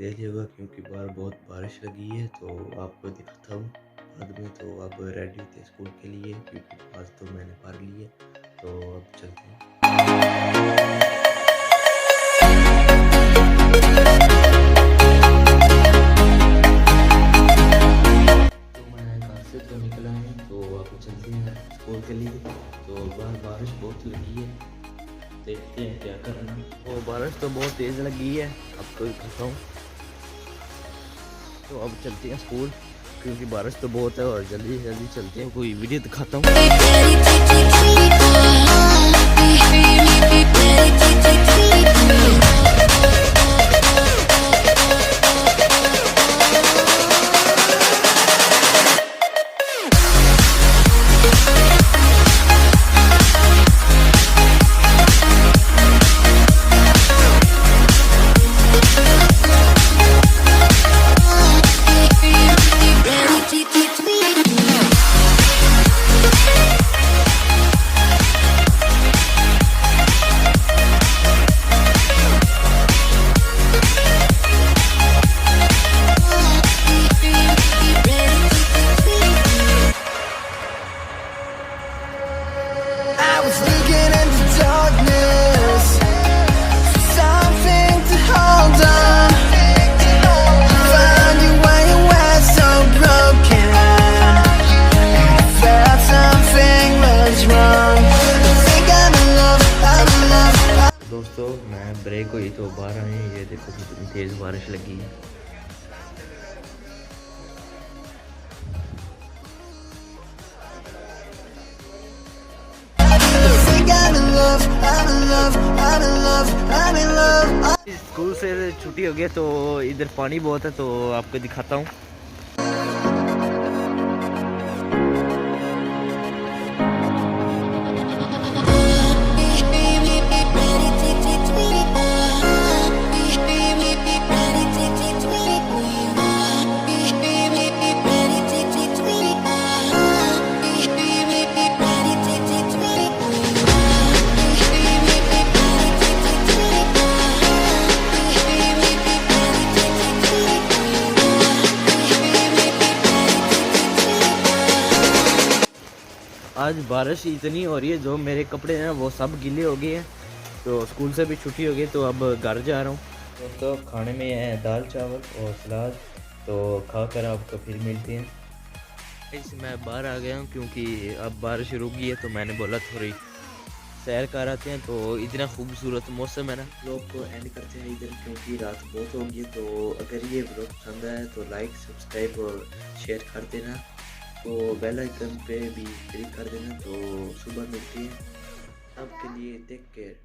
दे दिएगा क्योंकि बाहर बहुत बारिश लगी है। तो आपको दिखाता हूँ बाद में। तो अब रेडी होते हैं स्कूल के लिए क्योंकि आज तो मैंने भर ली है। तो अब चलते हैं। तो मैं घर से तो निकला हूँ, तो अब चलते हैं स्कूल के लिए। तो बाहर बारिश बहुत लगी है, देखते हैं क्या करना। तो बारिश तो बहुत तेज़ लगी है, आपको दिखाता हूँ। तो अब चलते हैं स्कूल क्योंकि बारिश तो बहुत है और जल्दी जल्दी चलते हैं। कोई वीडियो दिखाता हूँ। दोस्तों मैं ब्रेक हुई तो बाहर आए, ये देखो कितनी तेज़ बारिश लगी है। स्कूल से छुट्टी हो गई तो इधर पानी बहुत है, तो आपको दिखाता हूँ। आज बारिश इतनी हो रही है, जो मेरे कपड़े हैं वो सब गीले हो गए हैं। तो स्कूल से भी छुट्टी हो गई, तो अब घर जा रहा हूँ। दोस्तों खाने में है दाल चावल और सलाद, तो खाकर आपको फिर मिलते हैं। इस मैं बाहर आ गया हूँ क्योंकि अब बारिश रुक गई है, तो मैंने बोला थोड़ी सैर कर आते हैं। तो इतना खूबसूरत मौसम है ना। व्लॉग को एंड करते हैं इधर क्योंकि रात बहुत हो गई है। तो अगर ये व्लॉग पसंद आए तो लाइक सब्सक्राइब और शेयर कर देना। तो बेल आइकन पे भी क्लिक कर देना। तो सुबह मिलती है। आपके लिए टेक केयर।